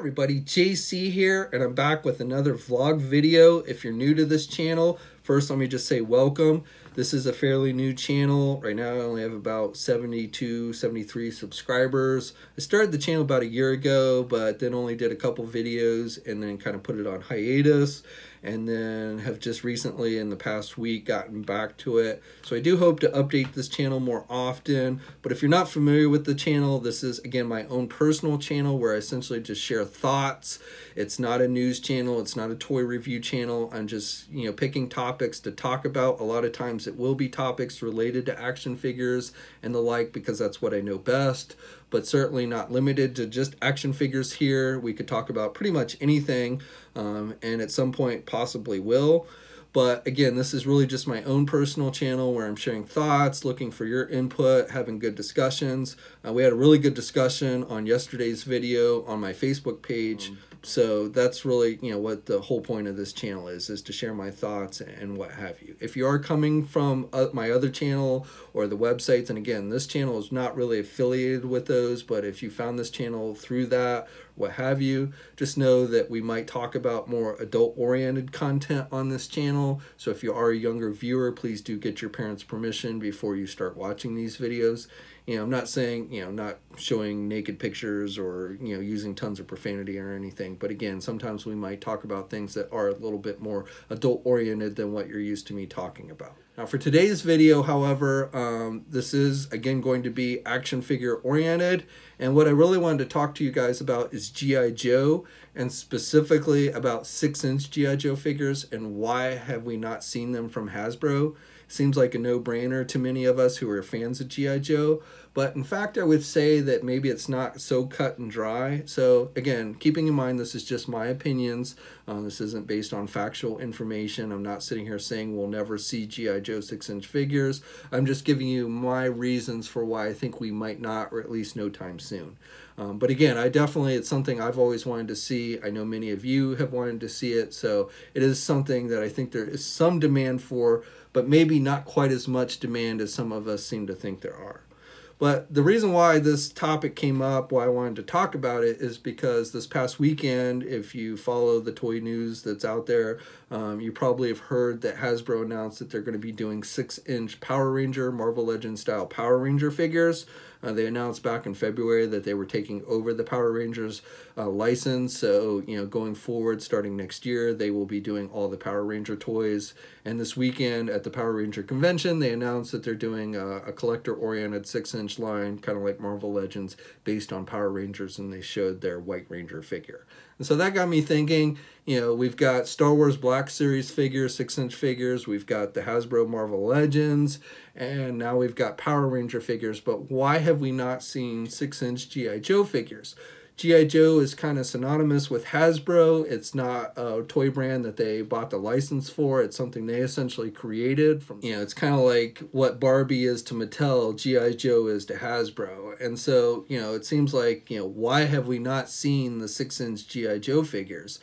everybody, JC here, and I'm back with another vlog video. If you're new to this channel, first let me just say welcome. This is a fairly new channel. Right now I only have about 72, 73 subscribers. I started the channel about a year ago, but then only did a couple videos and then kind of put it on hiatus, and then have just recently in the past week gotten back to it. So I do hope to update this channel more often, but if you're not familiar with the channel, this is again my own personal channel where I essentially just share thoughts. It's not a news channel, it's not a toy review channel. I'm just, picking topics to talk about. A lot of times it will be topics related to action figures and the like, because that's what I know best, but certainly not limited to just action figures here. We could talk about pretty much anything, and at some point possibly will. But again, this is really just my own personal channel where I'm sharing thoughts, looking for your input, having good discussions. We had a really good discussion on yesterday's video on my Facebook page. So that's really, what the whole point of this channel is to share my thoughts and what have you. If you are coming from my other channel or the websites, and again, this channel is not really affiliated with those, but if you found this channel through that, what have you, just know that we might talk about more adult-oriented content on this channel. So if you are a younger viewer, please do get your parents' permission before you start watching these videos. I'm not saying, not showing naked pictures or, using tons of profanity or anything. But again, sometimes we might talk about things that are a little bit more adult-oriented than what you're used to me talking about. Now, for today's video, however, this is, again, going to be action figure-oriented. And what I really wanted to talk to you guys about is G.I. Joe, and specifically about 6-inch G.I. Joe figures, and why have we not seen them from Hasbro. Seems like a no-brainer to many of us who are fans of G.I. Joe, but in fact I would say that maybe it's not so cut and dry. So again, keeping in mind this is just my opinions, this isn't based on factual information. I'm not sitting here saying we'll never see G.I. Joe 6-inch figures. I'm just giving you my reasons for why I think we might not, or at least no time soon. But again, it's something I've always wanted to see. I know many of you have wanted to see it, so it is something that I think there is some demand for, but maybe not quite as much demand as some of us seem to think there are. But the reason why this topic came up, why I wanted to talk about it, is because this past weekend, if you follow the toy news that's out there, you probably have heard that Hasbro announced that they're going to be doing 6-inch Power Ranger, Marvel Legends style Power Ranger figures. They announced back in February that they were taking over the Power Rangers license. So, going forward, starting next year, they will be doing all the Power Ranger toys. And this weekend at the Power Ranger convention, they announced that they're doing a collector-oriented 6-inch line, kind of like Marvel Legends, based on Power Rangers, and they showed their White Ranger figure. And so that got me thinking, we've got Star Wars Black Series figures, 6-inch figures, we've got the Hasbro Marvel Legends, and now we've got Power Ranger figures, but why have we not seen 6-inch G.I. Joe figures? G.I. Joe is kind of synonymous with Hasbro. It's not a toy brand that they bought the license for. It's something they essentially created. It's kind of like what Barbie is to Mattel, G.I. Joe is to Hasbro. And so, it seems like, why have we not seen the 6-inch G.I. Joe figures?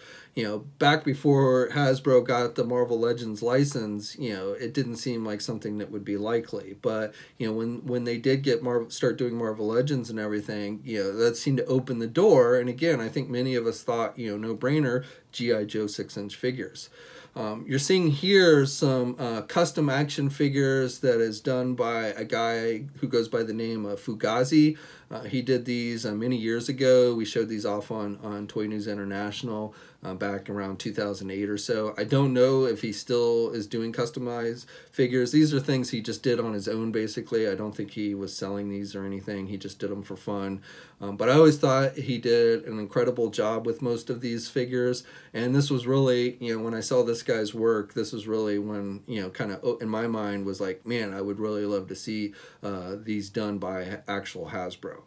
Back before Hasbro got the Marvel Legends license, it didn't seem like something that would be likely. But, when they did start doing Marvel Legends and everything, that seemed to open the door. And again, I think many of us thought, no-brainer, G.I. Joe 6-inch figures. You're seeing here some custom action figures that is done by a guy who goes by the name of Fugazi. He did these many years ago. We showed these off on Toy News International back around 2008 or so. I don't know if he still is doing customized figures. These are things he just did on his own, basically. I don't think he was selling these or anything. He just did them for fun. But I always thought he did an incredible job with most of these figures. And this was really, when I saw this guy's work, this was really when, kind of in my mind was like, man, I would really love to see these done by actual Hasbro.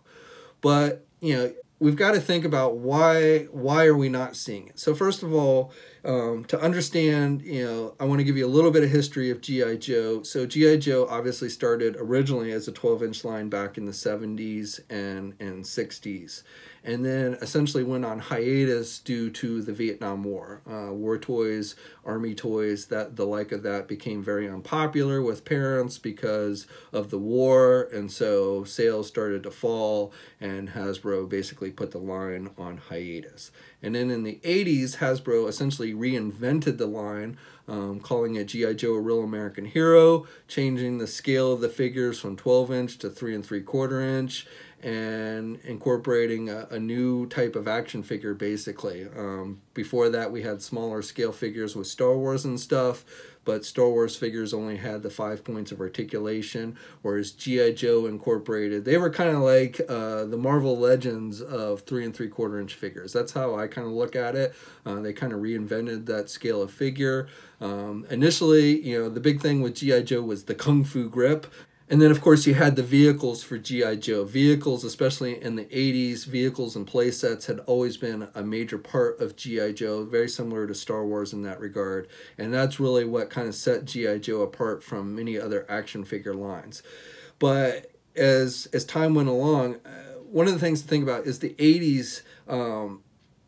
But, we've got to think about why are we not seeing it? So first of all, to understand, I want to give you a little bit of history of G.I. Joe. So G.I. Joe obviously started originally as a 12-inch line back in the 70s and 60s. and then essentially went on hiatus due to the Vietnam War. War toys, army toys, that the like of that became very unpopular with parents because of the war, and so sales started to fall, and Hasbro basically put the line on hiatus. And then in the 80s, Hasbro essentially reinvented the line, calling it G.I. Joe, a Real American Hero, changing the scale of the figures from 12-inch to 3 3/4 inch, and incorporating a new type of action figure, basically. Before that, we had smaller scale figures with Star Wars and stuff, but Star Wars figures only had the 5 points of articulation, whereas G.I. Joe incorporated, they were kind of like the Marvel Legends of 3 3/4 inch figures. That's how I kind of look at it. They kind of reinvented that scale of figure. Initially, the big thing with G.I. Joe was the Kung Fu grip. And then, of course, you had the vehicles for G.I. Joe. Vehicles, especially in the 80s, vehicles and play sets had always been a major part of G.I. Joe, very similar to Star Wars in that regard. And that's really what kind of set G.I. Joe apart from many other action figure lines. But as time went along, one of the things to think about is the 80s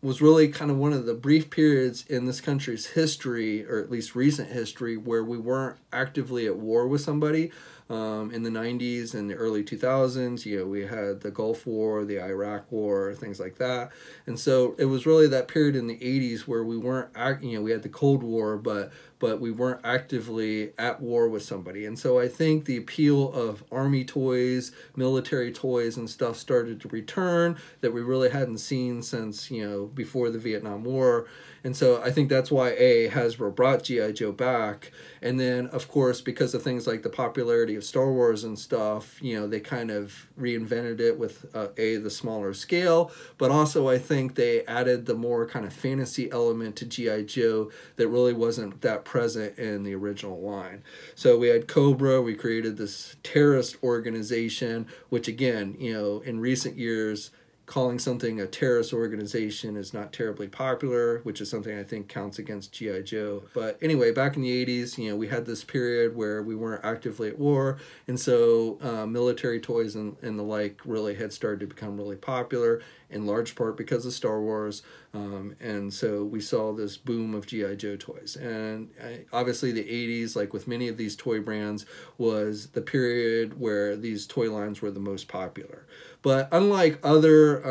was really kind of one of the brief periods in this country's history, or at least recent history, where we weren't actively at war with somebody. In the 90s and the early 2000s, we had the Gulf War, the Iraq War, things like that. And so it was really that period in the 80s where we weren't, we had the Cold War, but we weren't actively at war with somebody. And so I think the appeal of army toys, military toys and stuff started to return that we really hadn't seen since, before the Vietnam War. And so I think that's why Hasbro brought G.I. Joe back. And then, of course, because of things like the popularity of Star Wars and stuff, they kind of reinvented it with the smaller scale. But also I think they added the more kind of fantasy element to G.I. Joe that really wasn't that present in the original line. So we had Cobra, we created this terrorist organization, which again, in recent years, calling something a terrorist organization is not terribly popular, which is something I think counts against G.I. Joe. But anyway, back in the 80s, we had this period where we weren't actively at war, and so military toys and the like really had started to become really popular, in large part because of Star Wars. And so we saw this boom of G.I. Joe toys. And obviously the 80s, like with many of these toy brands, was the period where these toy lines were the most popular. But unlike other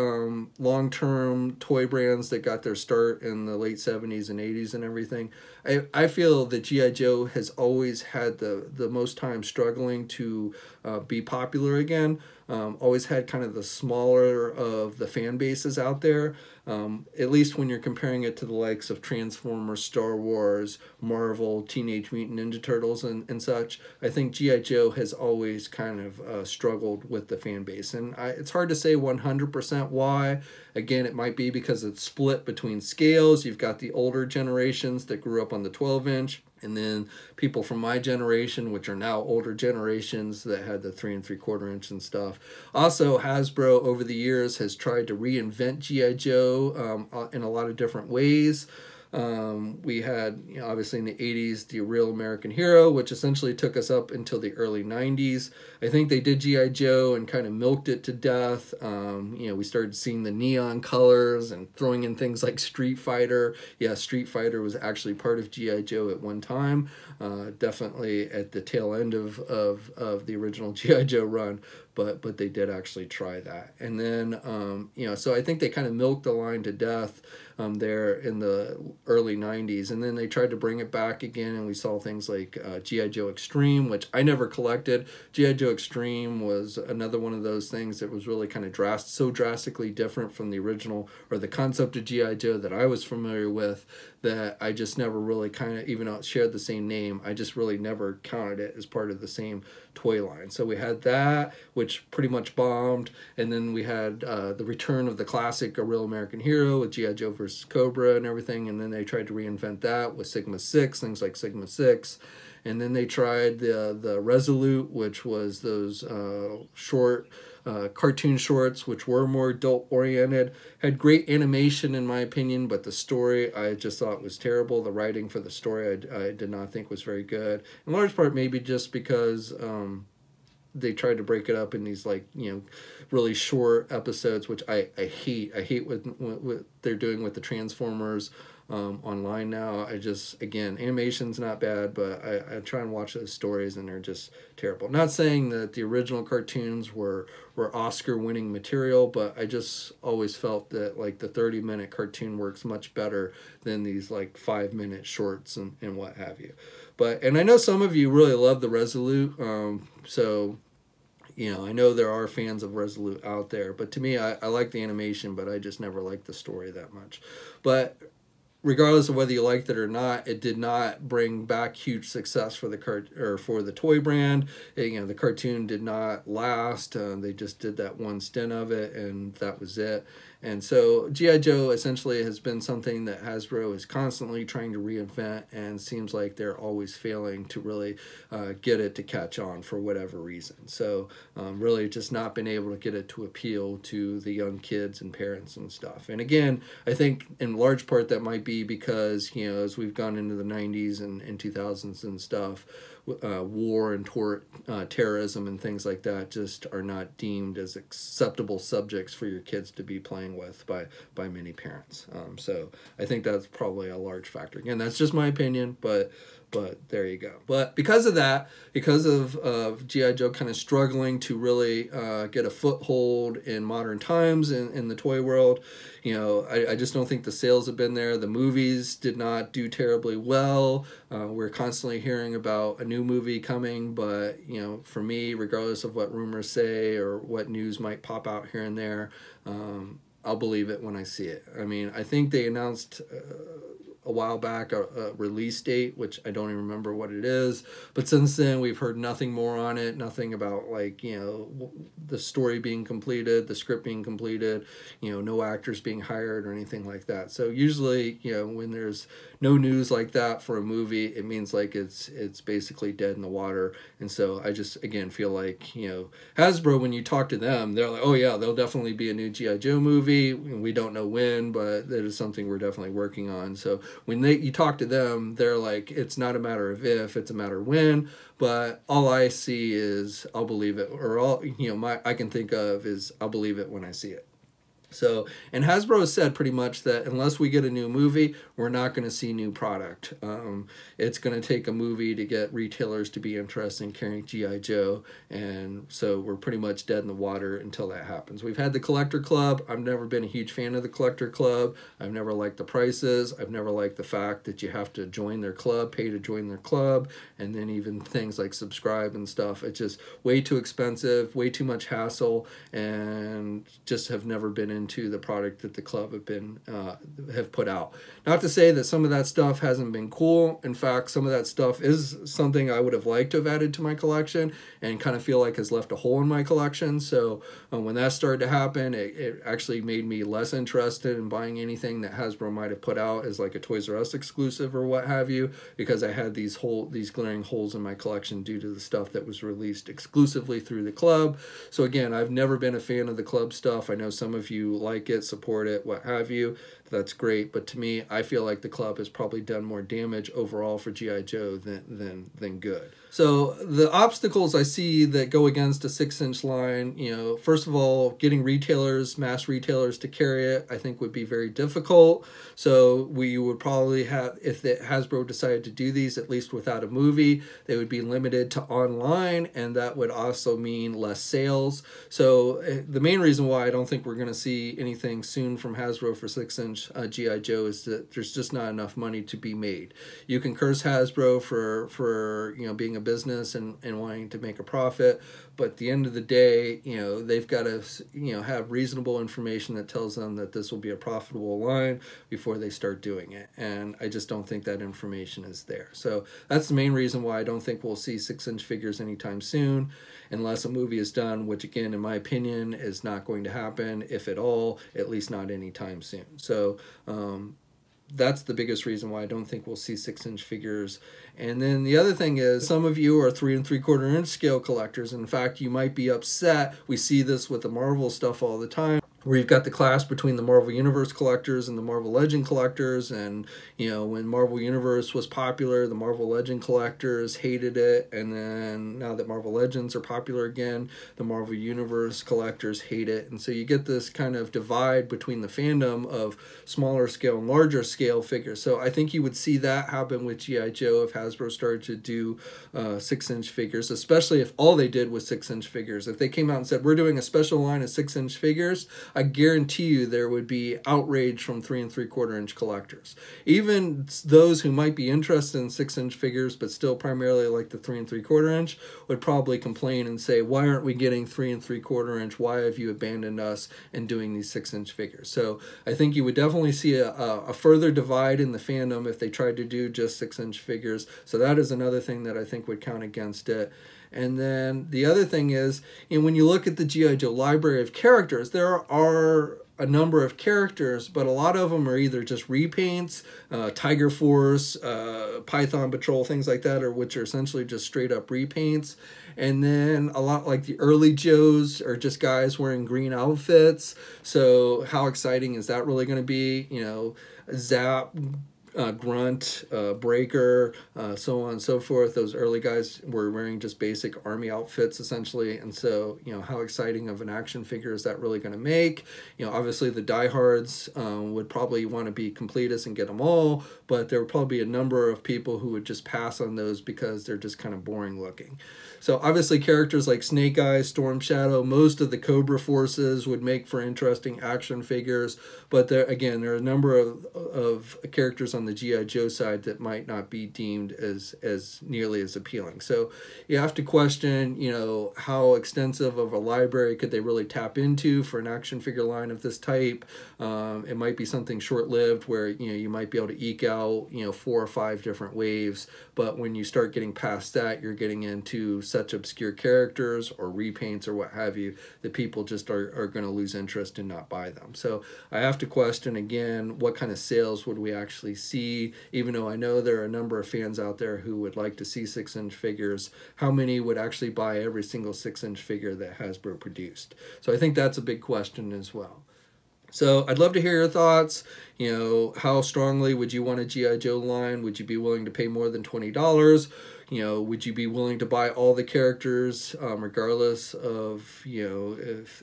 long-term toy brands that got their start in the late 70s and 80s and everything, I feel that G.I. Joe has always had the most time struggling to be popular again. Always had kind of the smaller of the fan bases out there, at least when you're comparing it to the likes of Transformers, Star Wars, Marvel, Teenage Mutant Ninja Turtles, and such. I think G.I. Joe has always kind of struggled with the fan base. And it's hard to say 100% why. Again, it might be because it's split between scales. You've got the older generations that grew up on the 12-inch. And then people from my generation, which are now older generations, that had the 3 3/4 inch and stuff. Also, Hasbro over the years has tried to reinvent G.I. Joe in a lot of different ways. We had, obviously in the 80s, the Real American Hero, which essentially took us up until the early 90s. I think they did G.I. Joe and kind of milked it to death. We started seeing the neon colors and throwing in things like Street Fighter. Yeah, Street Fighter was actually part of G.I. Joe at one time, definitely at the tail end of the original G.I. Joe run. But they did actually try that. And then, so I think they kind of milked the line to death there in the early 90s. And then they tried to bring it back again, and we saw things like G.I. Joe Extreme, which I never collected. G.I. Joe Extreme was another one of those things that was really kind of so drastically different from the original, or the concept of G.I. Joe that I was familiar with, that I just never really kind of, even though it shared the same name, I just really never counted it as part of the same toy line. So we had that, which pretty much bombed, and then we had the return of the classic A Real American Hero with G.I. Joe versus Cobra and everything, and then they tried to reinvent that with Sigma 6, things like Sigma 6, and then they tried the Resolute, which was those short cartoon shorts, which were more adult oriented, had great animation in my opinion, but the story I just thought was terrible. The writing for the story I did not think was very good, in large part maybe just because they tried to break it up in these like, you know, really short episodes, which I hate. I hate what they're doing with the Transformers online now. I just, again, animation's not bad, but I try and watch those stories and they're just terrible. Not saying that the original cartoons were Oscar-winning material, but I just always felt that like the 30-minute cartoon works much better than these like 5-minute shorts and what have you. But, and I know some of you really love the Resolute, so, you know, I know there are fans of Resolute out there, but to me, I like the animation, but I just never liked the story that much. But regardless of whether you liked it or not, it did not bring back huge success for the toy brand. You know, the cartoon did not last. They just did that one stint of it, and that was it. And so G.I. Joe essentially has been something that Hasbro is constantly trying to reinvent, and seems like they're always failing to really get it to catch on for whatever reason. So really just not been able to get it to appeal to the young kids and parents and stuff. And again, I think in large part that might be because, you know, as we've gone into the 90s and 2000s and stuff, war and terrorism and things like that just are not deemed as acceptable subjects for your kids to be playing with by many parents. So I think that's probably a large factor. Again, that's just my opinion, but there you go. But because of that, because of G.I. Joe kind of struggling to really get a foothold in modern times in the toy world, you know, I just don't think the sales have been there. The movies did not do terribly well. We're constantly hearing about a new movie coming, but, you know, for me, regardless of what rumors say or what news might pop out here and there, I'll believe it when I see it. I mean, I think they announced a while back a release date, which I don't even remember what it is, but since then we've heard nothing more on it, nothing about, like, you know, the story being completed, the script being completed, you know, no actors being hired or anything like that. So usually, you know, when there's no news like that for a movie, it means like it's basically dead in the water. And so I just, again, feel like, you know, Hasbro, when you talk to them, they're like, oh yeah, there'll definitely be a new G.I. Joe movie. We don't know when, but that is something we're definitely working on. So when you talk to them, they're like, it's not a matter of if, it's a matter of when. But all I see is I'll believe it, or all, you know, I can think of is I'll believe it when I see it. So, and Hasbro has said pretty much that unless we get a new movie, we're not going to see new product. It's going to take a movie to get retailers to be interested in carrying G.I. Joe, and so we're pretty much dead in the water until that happens. We've had the Collector Club. I've never been a huge fan of the Collector Club. I've never liked the prices. I've never liked the fact that you have to join their club, pay to join their club, and then even things like subscribe and stuff. It's just way too expensive, way too much hassle, and just have never been into the product that the club have put out. Not to say that some of that stuff hasn't been cool. In fact, some of that stuff is something I would have liked to have added to my collection and kind of feel like has left a hole in my collection. So when that started to happen, it actually made me less interested in buying anything that Hasbro might have put out as like a Toys R Us exclusive or what have you, because I had these glaring holes in my collection due to the stuff that was released exclusively through the club. So again, I've never been a fan of the club stuff. I know some of you like it, support it, what have you. That's great, but to me, I feel like the club has probably done more damage overall for G.I. Joe than good. So the obstacles I see that go against a 6-inch line, you know, first of all, getting mass retailers to carry it, I think would be very difficult. So we would probably have, if Hasbro decided to do these, at least without a movie, they would be limited to online, and that would also mean less sales. So the main reason why I don't think we're going to see anything soon from Hasbro for 6-inch G.I. Joe is that there's just not enough money to be made. You can curse Hasbro for you know, being a business and wanting to make a profit, but at the end of the day, you know, they've got to, you know, have reasonable information that tells them that this will be a profitable line before they start doing it, and I just don't think that information is there. So that's the main reason why I don't think we'll see 6-inch figures anytime soon, unless a movie is done, which again, in my opinion, is not going to happen, if at all, at least not anytime soon. So that's the biggest reason why I don't think we'll see 6-inch figures. And then the other thing is, some of you are 3 3/4 inch scale collectors. In fact, you might be upset. We see this with the Marvel stuff all the time, where you've got the clash between the Marvel Universe collectors and the Marvel Legend collectors. And, you know, when Marvel Universe was popular, the Marvel Legend collectors hated it. And then now that Marvel Legends are popular again, the Marvel Universe collectors hate it. And so you get this kind of divide between the fandom of smaller scale and larger scale figures. So I think you would see that happen with G.I. Joe if Hasbro started to do 6-inch figures, especially if all they did was 6-inch figures. If they came out and said, we're doing a special line of 6-inch figures, I guarantee you there would be outrage from 3 3/4 inch collectors. Even those who might be interested in 6-inch figures but still primarily like the 3 3/4 inch would probably complain and say, why aren't we getting 3 3/4 inch? Why have you abandoned us in doing these 6-inch figures? So I think you would definitely see a further divide in the fandom if they tried to do just 6-inch figures. So that is another thing that I think would count against it. And then the other thing is, you know, when you look at the G.I. Joe library of characters, there are a number of characters, but a lot of them are either just repaints, Tiger Force, Python Patrol, things like that, or which are essentially just straight up repaints. And then a lot like the early Joes are just guys wearing green outfits. So how exciting is that really going to be? You know, Zap, Grunt, Breaker, so on and so forth. Those early guys were wearing just basic army outfits essentially. And so, you know, how exciting of an action figure is that really going to make? You know, obviously the diehards would probably want to be completists and get them all, but there would probably be a number of people who would just pass on those because they're just kind of boring looking. So obviously characters like Snake Eyes, Storm Shadow, most of the Cobra forces would make for interesting action figures. But there, again, there are a number of characters on the G.I. Joe side that might not be deemed as nearly as appealing. So you have to question, you know, how extensive of a library could they really tap into for an action figure line of this type. It might be something short-lived where, you know, you might be able to eke out, you know, 4 or 5 different waves. But when you start getting past that, you're getting into such obscure characters or repaints or what have you that people just are going to lose interest and not buy them. So I have to question again, what kind of sales would we actually see? Even though I know there are a number of fans out there who would like to see 6-inch figures, how many would actually buy every single 6-inch figure that Hasbro produced? So I think that's a big question as well. So I'd love to hear your thoughts. You know, how strongly would you want a G.I. Joe line? Would you be willing to pay more than $20? You know, would you be willing to buy all the characters, regardless of, you know,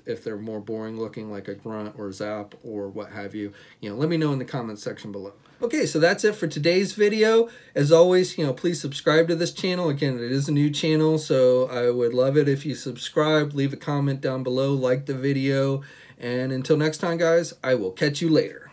if they're more boring looking like a Grunt or Zap or what have you? You know, let me know in the comments section below. Okay, so that's it for today's video. As always, you know, please subscribe to this channel. Again, it is a new channel, so I would love it if you subscribe, leave a comment down below, like the video. And until next time, guys, I will catch you later.